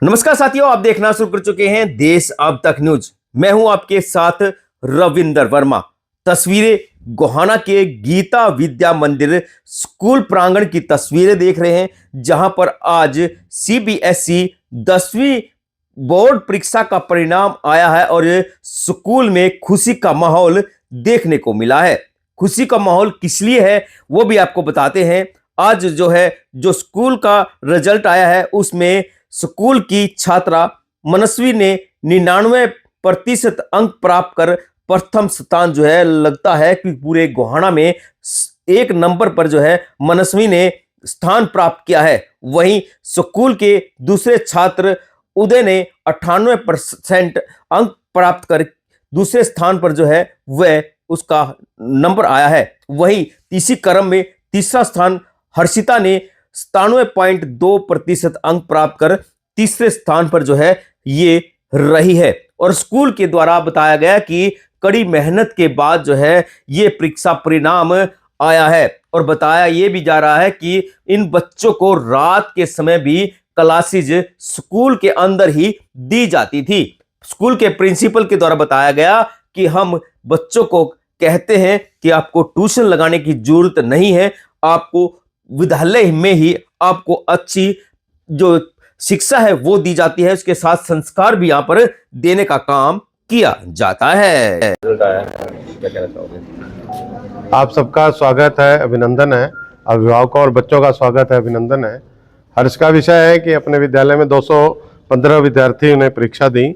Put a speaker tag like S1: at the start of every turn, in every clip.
S1: नमस्कार साथियों, आप देखना शुरू कर चुके हैं देश अब तक न्यूज। मैं हूं आपके साथ रविंदर वर्मा। तस्वीरें गोहाना के गीता विद्या मंदिर स्कूल प्रांगण की तस्वीरें देख रहे हैं, जहां पर आज सीबीएसई 10वीं बोर्ड परीक्षा का परिणाम आया है और स्कूल में खुशी का माहौल देखने को मिला है। खुशी का माहौल किस लिए है वो भी आपको बताते हैं। आज जो स्कूल का रिजल्ट आया है उसमें स्कूल की छात्रा मनस्वी ने 99% अंक प्राप्त कर प्रथम स्थान लगता है कि पूरे गोहाना में एक नंबर पर मनस्वी ने स्थान प्राप्त किया है। वहीं स्कूल के दूसरे छात्र उदय ने 98% अंक प्राप्त कर दूसरे स्थान पर वह उसका नंबर आया है। वहीं इसी क्रम में तीसरा स्थान हर्षिता ने 97.2% अंक प्राप्त कर तीसरे स्थान पर ये रही है। और स्कूल के द्वारा बताया गया कि कड़ी मेहनत के बाद ये परीक्षा परिणाम आया है। और बताया ये भी जा रहा है कि इन बच्चों को रात के समय भी क्लासेज स्कूल के अंदर ही दी जाती थी। स्कूल के प्रिंसिपल के द्वारा बताया गया कि हम बच्चों को कहते हैं कि आपको ट्यूशन लगाने की जरूरत नहीं है, आपको विद्यालय में ही आपको अच्छी जो शिक्षा है वो दी जाती है, उसके साथ संस्कार भी यहाँ पर देने का काम किया जाता है। क्या कहना चाहोगे?
S2: आप सबका स्वागत है, अभिनंदन है। अभिभावकों और बच्चों का स्वागत है, अभिनंदन है। हर्ष का विषय है कि अपने विद्यालय में 215 विद्यार्थियों ने परीक्षा दी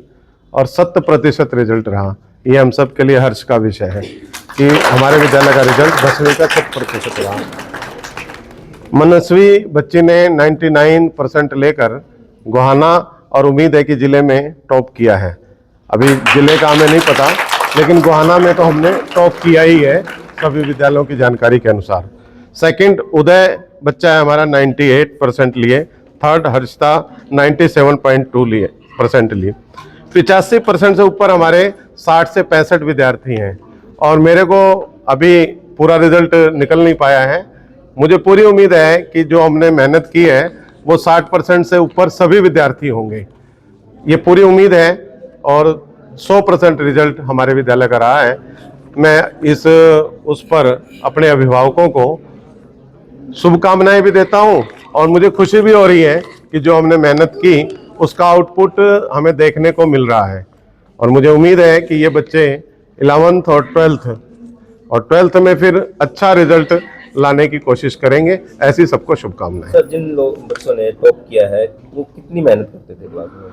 S2: और 100% रिजल्ट रहा। ये हम सब के लिए हर्ष का विषय है कि हमारे विद्यालय का रिजल्ट 10वीं का 100% रहा। मनस्वी बच्ची ने 99% लेकर गोहाना और उम्मीद है कि जिले में टॉप किया है। अभी जिले का हमें नहीं पता, लेकिन गोहाना में तो हमने टॉप किया ही है सभी विद्यालयों की जानकारी के अनुसार। सेकंड उदय बच्चा है हमारा 98% लिए। थर्ड हर्षिता 97.2% लिए। 85% से ऊपर हमारे 60 से 65 विद्यार्थी हैं। और मेरे को अभी पूरा रिजल्ट निकल नहीं पाया है। मुझे पूरी उम्मीद है कि जो हमने मेहनत की है वो 60% से ऊपर सभी विद्यार्थी होंगे, ये पूरी उम्मीद है। और 100% रिजल्ट हमारे विद्यालय का रहा है। मैं उस पर अपने अभिभावकों को शुभकामनाएं भी देता हूं और मुझे खुशी भी हो रही है कि जो हमने मेहनत की उसका आउटपुट हमें देखने को मिल रहा है। और मुझे उम्मीद है कि ये बच्चे 11th और 12th में फिर अच्छा रिजल्ट लाने की कोशिश करेंगे। ऐसी सबको शुभकामनाएं।
S1: सर, जिन बच्चों ने टॉप किया है वो कितनी मेहनत करते थे क्लास में?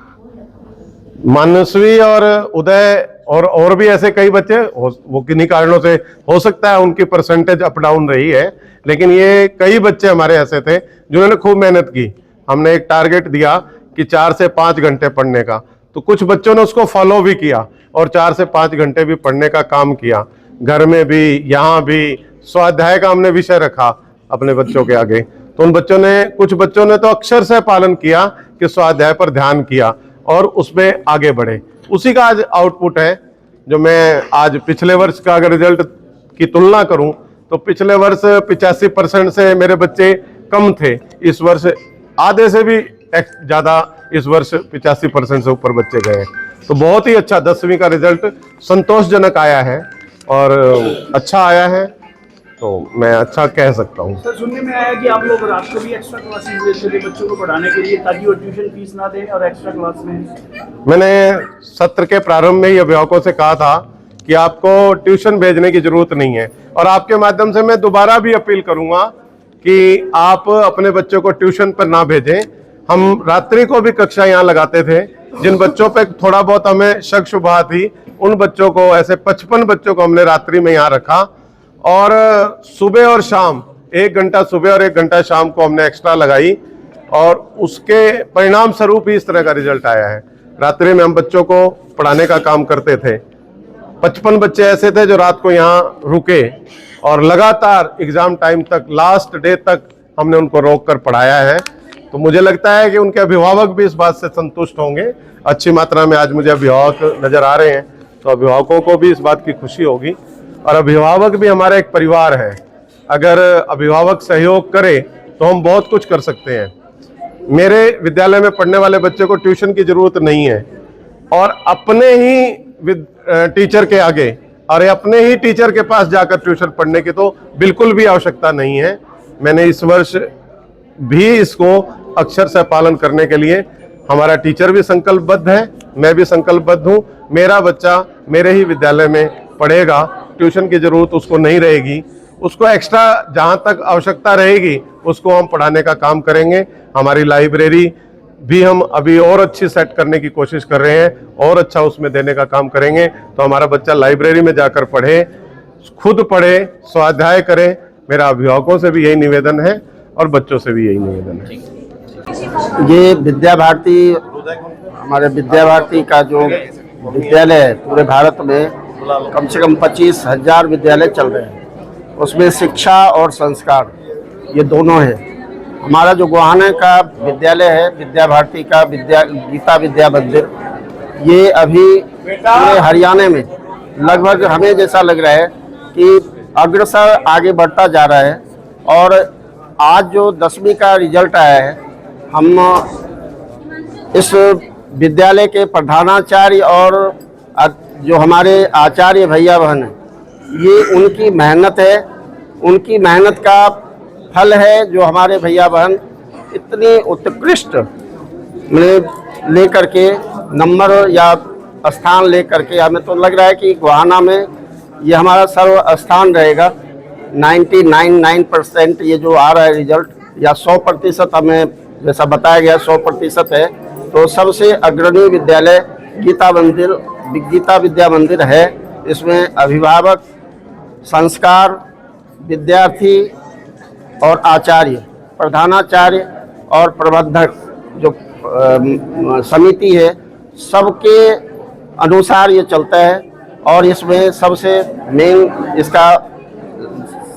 S2: मानसवी और उदय और भी ऐसे कई बच्चे वो किन्हीं कारणों से हो सकता है उनकी परसेंटेज अप डाउन रही है, लेकिन ये कई बच्चे हमारे ऐसे थे जिन्होंने खूब मेहनत की। हमने एक टारगेट दिया कि 4 से 5 घंटे पढ़ने का, तो कुछ बच्चों ने उसको फॉलो भी किया और 4 से 5 घंटे भी पढ़ने का काम किया। घर में भी यहाँ भी स्वाध्याय का हमने विषय रखा अपने बच्चों के आगे, तो उन बच्चों ने कुछ बच्चों ने तो अक्षर से पालन किया कि स्वाध्याय पर ध्यान किया और उसमें आगे बढ़े। उसी का आज आउटपुट है। जो मैं आज पिछले वर्ष का अगर रिजल्ट की तुलना करूं तो पिछले वर्ष 85% से मेरे बच्चे कम थे, इस वर्ष आधे से भी ज्यादा, इस वर्ष 85% से ऊपर बच्चे गए। तो बहुत ही अच्छा 10वीं का रिजल्ट संतोषजनक आया है और अच्छा आया है, तो मैं अच्छा कह सकता हूँ।
S3: सर, सुनने में आया कि आप लोग रात को भी एक्स्ट्रा क्लासेस देते थे बच्चों को पढ़ाने के लिए ताकि वो ट्यूशन फीस ना दें और एक्स्ट्रा क्लास में।
S2: मैंने सत्र के प्रारंभ में ही अभिभावकों से कहा था कि आपको ट्यूशन भेजने की जरूरत नहीं है। और आपके माध्यम से मैं दोबारा भी अपील करूंगा कि आप अपने बच्चों को ट्यूशन पर ना भेजें। हम रात्रि को भी कक्षा यहाँ लगाते थे। जिन बच्चों पे थोड़ा बहुत हमें शक शुबा थी उन बच्चों को, ऐसे 55 बच्चों को हमने रात्रि में यहाँ रखा और सुबह और शाम 1 घंटा सुबह और 1 घंटा शाम को हमने एक्स्ट्रा लगाई और उसके परिणाम स्वरूप ही इस तरह का रिजल्ट आया है। रात्रि में हम बच्चों को पढ़ाने का काम करते थे। 55 बच्चे ऐसे थे जो रात को यहाँ रुके और लगातार एग्जाम टाइम तक, लास्ट डे तक हमने उनको रोक कर पढ़ाया है। तो मुझे लगता है कि उनके अभिभावक भी इस बात से संतुष्ट होंगे। अच्छी मात्रा में आज मुझे अभिभावक नजर आ रहे हैं, तो अभिभावकों को भी इस बात की खुशी होगी। और अभिभावक भी हमारा एक परिवार है। अगर अभिभावक सहयोग करे तो हम बहुत कुछ कर सकते हैं। मेरे विद्यालय में पढ़ने वाले बच्चे को ट्यूशन की जरूरत नहीं है, और अपने ही टीचर के आगे और अपने ही टीचर के पास जाकर ट्यूशन पढ़ने की तो बिल्कुल भी आवश्यकता नहीं है। मैंने इस वर्ष भी इसको अक्षर से पालन करने के लिए, हमारा टीचर भी संकल्पबद्ध है, मैं भी संकल्पबद्ध हूँ। मेरा बच्चा मेरे ही विद्यालय में पढ़ेगा, ट्यूशन की जरूरत उसको नहीं रहेगी। उसको एक्स्ट्रा जहाँ तक आवश्यकता रहेगी उसको हम पढ़ाने का काम करेंगे। हमारी लाइब्रेरी भी हम अभी और अच्छी सेट करने की कोशिश कर रहे हैं, और अच्छा उसमें देने का काम करेंगे। तो हमारा बच्चा लाइब्रेरी में जाकर पढ़े, खुद पढ़े, स्वाध्याय करे। मेरा अभिभावकों से भी यही निवेदन है और बच्चों से भी यही निवेदन है।
S4: ये विद्या भारती, हमारे विद्या भारती का जो विद्यालय है, पूरे भारत में कम से कम 25,000 विद्यालय चल रहे हैं। उसमें शिक्षा और संस्कार ये दोनों है। हमारा जो गोहाना का विद्यालय है, विद्या भारती का गीता विद्या मंदिर, ये अभी पूरे हरियाणा में लगभग हमें जैसा लग रहा है कि अग्रसर आगे बढ़ता जा रहा है। और आज जो 10वीं का रिजल्ट आया है, हम इस विद्यालय के प्रधानाचार्य और जो हमारे आचार्य भैया बहन हैं, ये उनकी मेहनत है, उनकी मेहनत का फल है जो हमारे भैया बहन इतनी उत्कृष्ट लेकर के नंबर या स्थान लेकर के, हमें तो लग रहा है कि गोहाना में ये हमारा सर्व स्थान रहेगा। 99% ये जो आ रहा है रिजल्ट, या 100% हमें जैसा बताया गया 100% है। तो सबसे अग्रणी विद्यालय गीता विद्या मंदिर है। इसमें अभिभावक, संस्कार, विद्यार्थी और आचार्य, प्रधानाचार्य और प्रबंधक जो समिति है, सबके अनुसार ये चलता है। और इसमें सबसे मेन इसका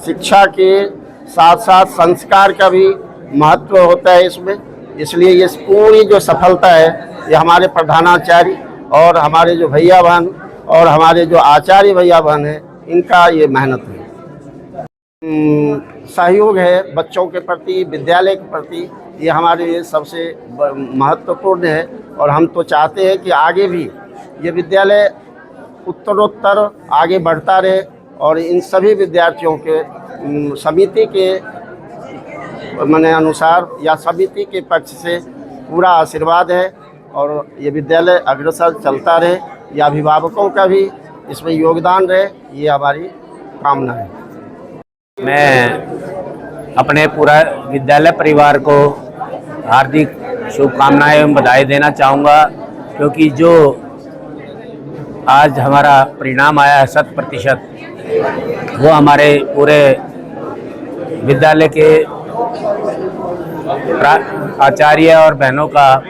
S4: शिक्षा के साथ साथ संस्कार का भी महत्व होता है इसमें। इसलिए ये पूरी जो सफलता है ये हमारे प्रधानाचार्य और हमारे जो भैया बहन और हमारे जो आचार्य भैया बहन हैं, इनका ये मेहनत है। सहयोग है बच्चों के प्रति, विद्यालय के प्रति, ये हमारे लिए सबसे महत्वपूर्ण है। और हम तो चाहते हैं कि आगे भी ये विद्यालय उत्तरोत्तर आगे बढ़ता रहे, और इन सभी विद्यार्थियों के समिति के माने अनुसार या समिति के पक्ष से पूरा आशीर्वाद है, और ये विद्यालय अग्रसर चलता रहे। या अभिभावकों का भी इसमें योगदान रहे, ये हमारी कामना है।
S5: मैं अपने पूरा विद्यालय परिवार को हार्दिक शुभकामनाएं एवं बधाई देना चाहूँगा, क्योंकि जो आज हमारा परिणाम आया है 100%, वो हमारे पूरे विद्यालय के आचार्य और बहनों का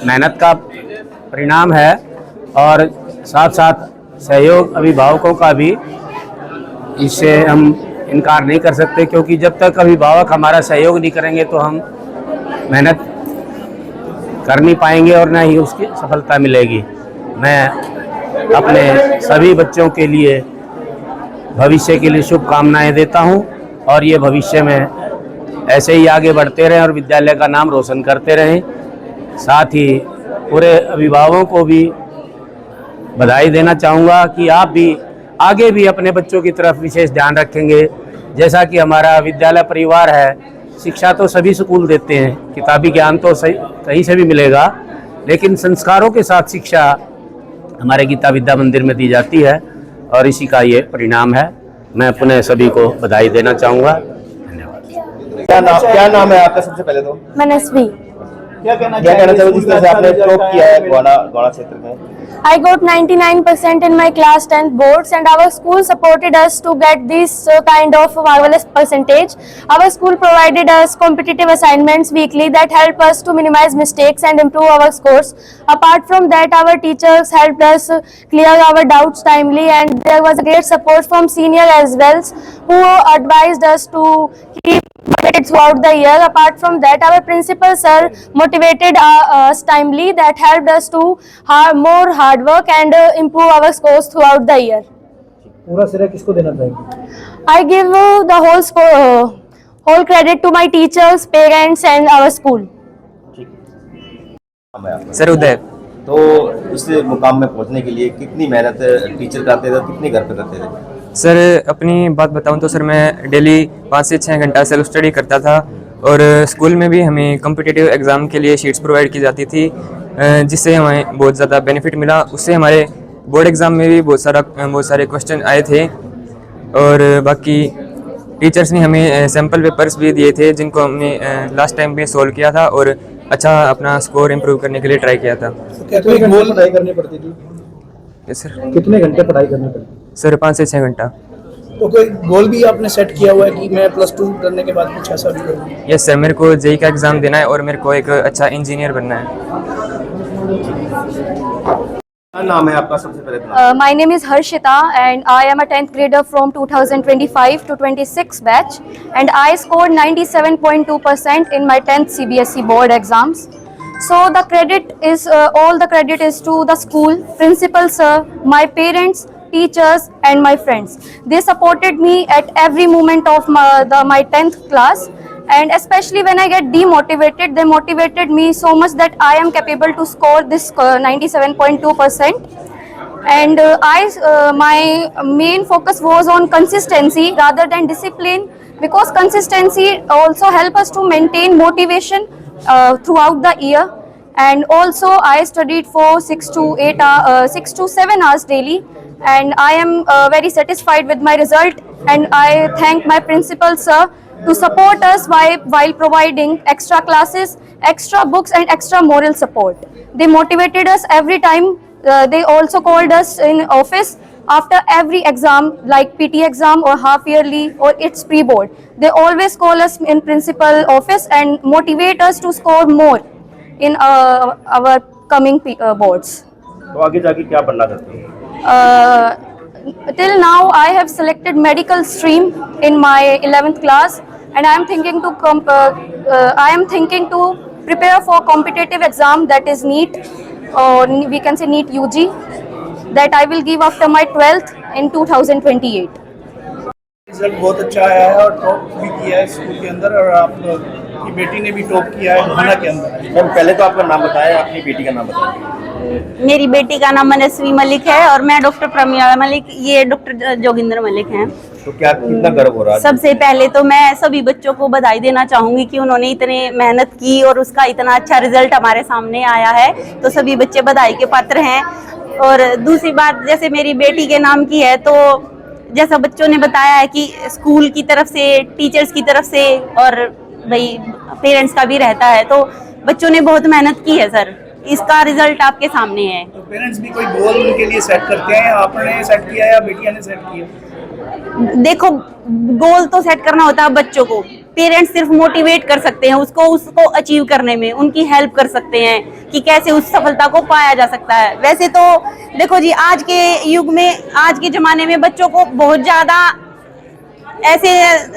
S5: मेहनत का परिणाम है। और साथ साथ सहयोग अभिभावकों का भी, इससे हम इनकार नहीं कर सकते, क्योंकि जब तक अभिभावक हमारा सहयोग नहीं करेंगे तो हम मेहनत कर नहीं पाएंगे और न ही उसकी सफलता मिलेगी। मैं अपने सभी बच्चों के लिए भविष्य के लिए शुभकामनाएं देता हूं, और ये भविष्य में ऐसे ही आगे बढ़ते रहें और विद्यालय का नाम रोशन करते रहें। साथ ही पूरे अभिभावकों को भी बधाई देना चाहूँगा कि आप भी आगे भी अपने बच्चों की तरफ विशेष ध्यान रखेंगे। जैसा कि हमारा विद्यालय परिवार है, शिक्षा तो सभी स्कूल देते हैं, किताबी ज्ञान तो कहीं से भी मिलेगा, लेकिन संस्कारों के साथ शिक्षा हमारे गीता विद्या मंदिर में दी जाती है, और इसी का ये परिणाम है। मैं पुनः सभी को बधाई देना चाहूँगा। धन्यवाद।
S1: क्या नाम है आपका? सबसे पहले तो
S6: मनस्वी।
S3: क्या कहना
S1: चाहोगे जिस तरह से आपने टॉप किया है गोहाना क्षेत्र में?
S6: I got 99% in my class 10th boards, and our school supported us to get this kind of marvelous percentage. Our school provided us competitive assignments weekly that help us to minimize mistakes and improve our scores. Apart from that, our teachers helped us clear our doubts timely, and there was a great support from senior as well, who advised us to keep motivated throughout the year. Apart from that, our principal sir motivated us timely, that helped us to more hard work and improve our scores throughout the year.
S3: पूरा श्रेय किसको देना चाहेंगे?
S6: I give the whole credit to my teachers, parents and our school.
S1: नाम है आपका?
S7: Sir उदय।
S1: तो इस मुकाम में पहुंचने के लिए कितनी मेहनत टीचर करते थे, कितनी घर पे करते थे?
S7: सर अपनी बात बताऊं तो सर मैं डेली 5 से 6 घंटा सेल्फ स्टडी करता था और स्कूल में भी हमें कॉम्पिटिटिव एग्ज़ाम के लिए शीट्स प्रोवाइड की जाती थी, जिससे हमें बहुत ज़्यादा बेनिफिट मिला। उससे हमारे बोर्ड एग्ज़ाम में भी बहुत सारे क्वेश्चन आए थे और बाकी टीचर्स ने हमें सैम्पल पेपर्स भी दिए थे जिनको हमने लास्ट टाइम भी सोल्व किया था और अच्छा अपना स्कोर इम्प्रूव करने के लिए ट्राई किया था।
S3: कितने घंटे पढ़ाई करनी पड़ती थी?
S7: Yes sir.
S3: कितने घंटे पढ़ाई करनी पड़ती?
S7: सर 5 से 6 घंटा।
S3: तो कोई गोल भी आपने सेट किया हुआ है कि मैं +2 करने के बाद कुछ ऐसा भी करूँ?
S7: यस सर, मेरे को जेईई का एग्ज़ाम देना है और मेरे को एक अच्छा इंजीनियर बनना है।
S1: क्या नाम है आपका? सबसे पहले तो
S6: My name is Harshita and I am a 10th grader from 2025 to 26 batch and I scored 97.2% in my 10th CBSE board exams. So the credit is all the credit is to the school, principal sir, my parents, teachers and my friends. They supported me at every moment of my 10th class, and especially when I get demotivated, they motivated me so much that I am capable to score this 97.2%. And my main focus was on consistency rather than discipline, because consistency also help us to maintain motivation throughout the year. And also I studied for 6 to 7 hours daily, and I am very satisfied with my result, and I thank my principal sir to support us while providing extra classes, extra books and extra moral support. They motivated us every time. They also called us in office after every exam, like PT exam or half yearly or its pre-board. They always call us in principal office and motivate us to score more in our coming boards.
S1: तो आगे जाके क्या बनना चाहते हो?
S6: Till now I have selected medical stream in my 11th class, and I am thinking to prepare for competitive exam, that is NEET, or we can say NEET UG, that I will give after my 12th in 2028.
S3: Result बहुत अच्छा आया है और top भी किया है school के अंदर, और आपकी बेटी ने भी टॉप किया है घाना के अंदर।
S1: मैम पहले तो आपका नाम बताया, अपनी बेटी का नाम बताया।
S8: मेरी बेटी का नाम मनस्वी मलिक है और मैं डॉक्टर प्रमिला मलिक, ये डॉक्टर जोगिंदर मलिक हैं।
S1: तो क्या कितना गर्व हो रहा है?
S8: सबसे पहले तो मैं सभी बच्चों को बधाई देना चाहूंगी कि उन्होंने इतने मेहनत की और उसका इतना अच्छा रिजल्ट हमारे सामने आया है, तो सभी बच्चे बधाई के पात्र हैं। और दूसरी बात, जैसे मेरी बेटी के नाम की है, तो जैसा बच्चों ने बताया है कि स्कूल की तरफ से, टीचर्स की तरफ से और भाई पेरेंट्स का भी रहता है, तो बच्चों ने बहुत मेहनत की है सर, इसका रिजल्ट आपके सामने है।
S3: तो पेरेंट्स भी कोई गोल उनके लिए सेट करते हैं, आपने सेट किया या बेटिया ने सेट किया?
S8: देखो, गोल तो सेट करना होता है बच्चों को, पेरेंट्स सिर्फ मोटिवेट कर सकते हैं उसको अचीव करने में, उनकी हेल्प कर सकते हैं कि कैसे उस सफलता को पाया जा सकता है। वैसे तो देखो जी, आज के युग में, आज के ज़माने में बच्चों को बहुत ज़्यादा ऐसे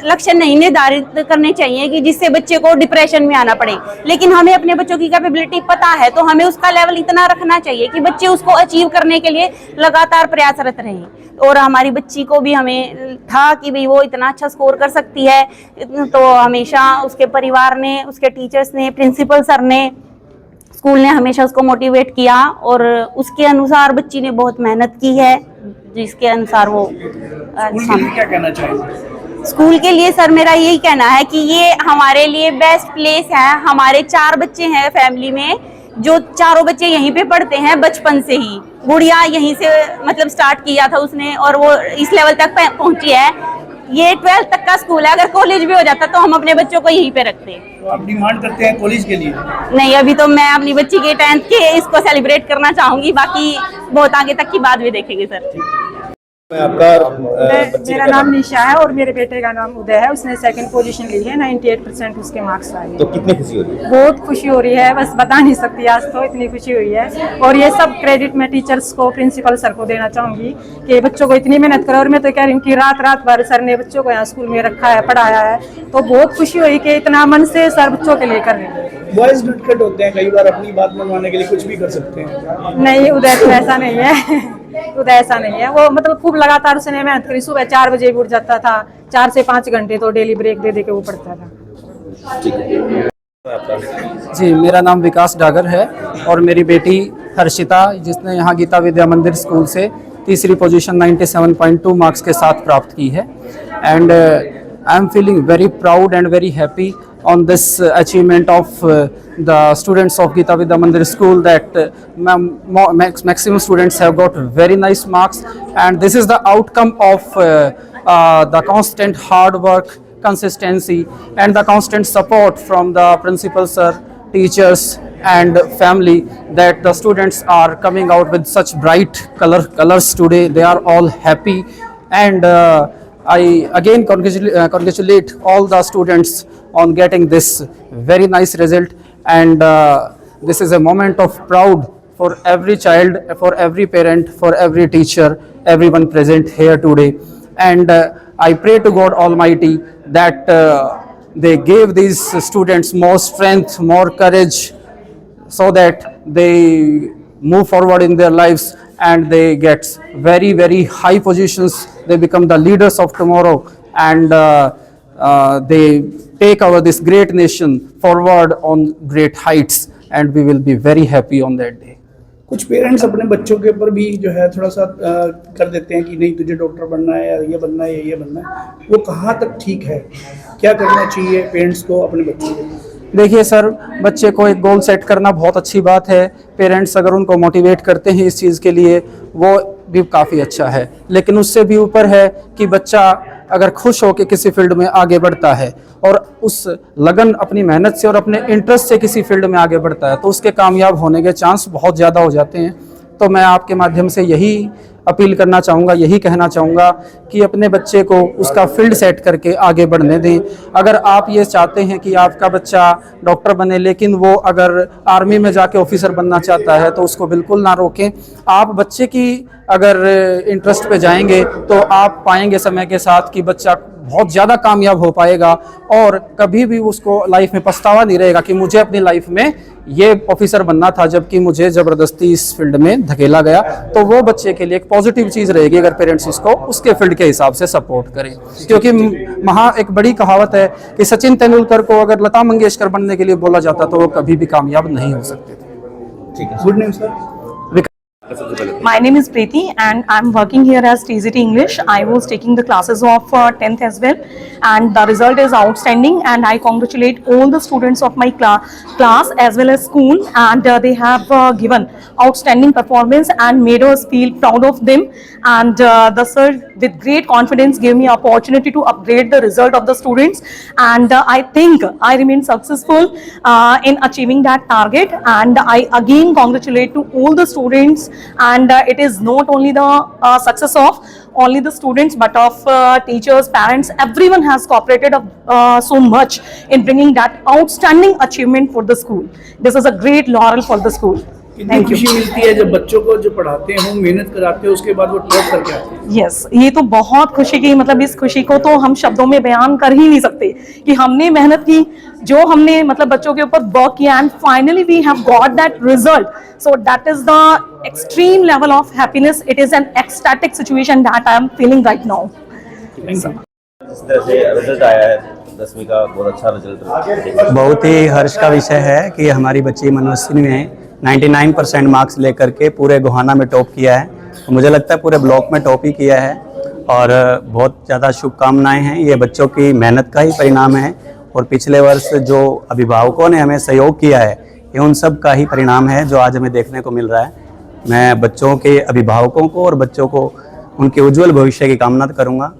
S8: लक्ष्य नहीं निर्धारित करने चाहिए कि जिससे बच्चे को डिप्रेशन में आना पड़े, लेकिन हमें अपने बच्चों की कैपेबिलिटी पता है, तो हमें उसका लेवल इतना रखना चाहिए कि बच्चे उसको अचीव करने के लिए लगातार प्रयासरत रहें। और हमारी बच्ची को भी हमें था कि भाई वो इतना अच्छा स्कोर कर सकती है, तो हमेशा उसके परिवार ने, उसके टीचर्स ने, प्रिंसिपल सर ने, स्कूल ने हमेशा उसको मोटिवेट किया और उसके अनुसार बच्ची ने बहुत मेहनत की है, जिसके अनुसार वो
S3: स्कूल के लिए क्या कहना चाहिए?
S8: स्कूल के लिए सर मेरा यही कहना है कि ये हमारे लिए बेस्ट प्लेस है। हमारे 4 बच्चे हैं फैमिली में, जो चारों बच्चे यहीं पे पढ़ते हैं बचपन से ही। गुड़िया यहीं से मतलब स्टार्ट किया था उसने और वो इस लेवल तक पहुंची है। ये 12th तक का स्कूल है, अगर कॉलेज भी हो जाता तो हम अपने बच्चों को यहीं पे रखते।
S3: तो आप डिमांड करते हैं कॉलेज के लिए?
S8: नहीं, अभी तो मैं अपनी बच्ची के 10th के इसको सेलिब्रेट करना चाहूंगी, बाकी बहुत आगे तक की बात भी देखेंगे सर।
S1: मैं आपका बच्चे
S9: मेरा
S1: का
S9: नाम निशा है और मेरे बेटे का नाम उदय है। उसने 2nd पोजीशन ली है, 98% उसके मार्क्स आए हैं।
S1: तो कितनी खुशी हो रही है?
S9: बहुत खुशी हो रही है, बस बता नहीं सकती, आज तो इतनी खुशी हुई है। और ये सब क्रेडिट मैं टीचर्स को, प्रिंसिपल सर को देना चाहूंगी कि बच्चों को इतनी मेहनत करो। और मैं तो कह रही हूँ कि रात भर सर ने बच्चों को यहाँ स्कूल में रखा है, पढ़ाया है, तो बहुत खुशी हुई कि इतना मन से सर बच्चों के लिए कर रहे हैं।
S3: बॉयज नटखट होते हैं, कई बार अपनी बात मनवाने के लिए कुछ भी कर सकते हैं।
S9: नहीं, उदय तो ऐसा नहीं है। उदय ऐसा नहीं है, वो मतलब खूब लगातार उसने मेहनत करी। सुबह 4 बजे भी उठ जाता था, 4 से 5 घंटे तो डेली ब्रेक दे के वो पढ़ता था।
S1: ठीक है।
S10: जी, मेरा नाम विकास डागर है और मेरी बेटी हर्षिता, जिसने यहाँ गीता विद्या मंदिर स्कूल से तीसरी पोजीशन 97.2 मार्क्स के साथ प्राप्त की है। And I am feeling very proud and very happy on this achievement of the students of Gita Vidya Mandir school, that maximum students have got very nice marks, and this is the outcome of the constant hard work, consistency and the constant support from the principal sir, teachers and family, that the students are coming out with such bright colors today. They are all happy, and I again congratulate all the students on getting this very nice result, and this is a moment of proud for every child, for every parent, for every teacher, everyone present here today. And I pray to God Almighty that they gave these students more strength, more courage, so that they move forward in their lives and they get very, very high positions. They become the leaders of tomorrow, and they take our this great nation forward on great heights, and we will be very happy on that day.
S3: कुछ parents अपने बच्चों के ऊपर भी जो है थोड़ा सा कर देते हैं कि नहीं तुझे डॉक्टर बनना है या ये बनना है या ये बनना है, वो कहाँ तक ठीक है? क्या करना चाहिए पेरेंट्स को अपने बच्चों को?
S10: देखिए सर, बच्चे को एक गोल सेट करना बहुत अच्छी बात है। पेरेंट्स अगर उनको मोटिवेट करते हैं इस चीज़ के लिए, वो भी काफ़ी अच्छा है। लेकिन उससे भी ऊपर है कि बच्चा अगर खुश होकर किसी फील्ड में आगे बढ़ता है और उस लगन, अपनी मेहनत से और अपने इंटरेस्ट से किसी फील्ड में आगे बढ़ता है, तो उसके कामयाब होने के चांस बहुत ज़्यादा हो जाते हैं। तो मैं आपके माध्यम से यही अपील करना चाहूँगा, यही कहना चाहूँगा कि अपने बच्चे को उसका फील्ड सेट करके आगे बढ़ने दें। अगर आप ये चाहते हैं कि आपका बच्चा डॉक्टर बने, लेकिन वो अगर आर्मी में जाके ऑफिसर बनना चाहता है, तो उसको बिल्कुल ना रोकें। आप बच्चे की अगर इंटरेस्ट पे जाएंगे तो आप पाएंगे समय के साथ कि बच्चा बहुत ज़्यादा कामयाब हो पाएगा, और कभी भी उसको लाइफ में पछतावा नहीं रहेगा कि मुझे अपनी लाइफ में ये ऑफिसर बनना था जबकि मुझे ज़बरदस्ती इस फील्ड में धकेला गया। तो वो बच्चे के लिए एक पॉजिटिव चीज़ रहेगी अगर पेरेंट्स इसको उसके फील्ड के हिसाब से सपोर्ट करें। क्योंकि एक बड़ी कहावत है कि सचिन तेंदुलकर को अगर लता मंगेशकर बनने के लिए बोला जाता तो वो कभी भी कामयाब नहीं हो सकते थे।
S3: Good name sir.
S11: My name is Preeti and I'm working here as TZT English. I was taking the classes of 10th as well, and the result is outstanding, and I congratulate all the students of my class as well as school, and they have given outstanding performance and made us feel proud of them, and the sir with great confidence gave me opportunity to upgrade the result of the students, and I think I remain successful in achieving that target, and I again congratulate to all the students. And it is not only the success of only the students but of teachers, parents, everyone has cooperated so much in bringing that outstanding achievement for the school. This is a great laurel for the school.
S3: Thank you. खुशी मिलती है जब बच्चों को जो पढ़ाते हैं, हम मेहनत कराते हैं, उसके बाद वो टॉप करके आते हैं।
S11: Yes, ये तो बहुत खुशी की, मतलब इस खुशी को तो हम शब्दों में बयान कर ही नहीं सकते कि हमने मेहनत की, जो हमने मतलब बच्चों के ऊपर वर्क किया, and finally we have got that result. So that is the extreme level of happiness. It is an ecstatic situation that I am feeling right now.
S1: जिस तरह से रिजल्ट आया है 10वीं का, बहुत अच्छा रिजल्ट,
S5: बहुत ही हर्ष का विषय है कि हमारी बच्ची मनोस्विनी ने 99% मार्क्स लेकर के पूरे गोहाना में टॉप किया है. मुझे लगता है पूरे ब्लॉक में टॉप ही किया है, और बहुत ज़्यादा शुभकामनाएं हैं. ये बच्चों की मेहनत का ही परिणाम है, और पिछले वर्ष जो अभिभावकों ने हमें सहयोग किया है, ये उन सब का ही परिणाम है जो आज हमें देखने को मिल रहा है. मैं बच्चों के अभिभावकों को और बच्चों को उनके उज्जवल भविष्य की कामना करूँगा.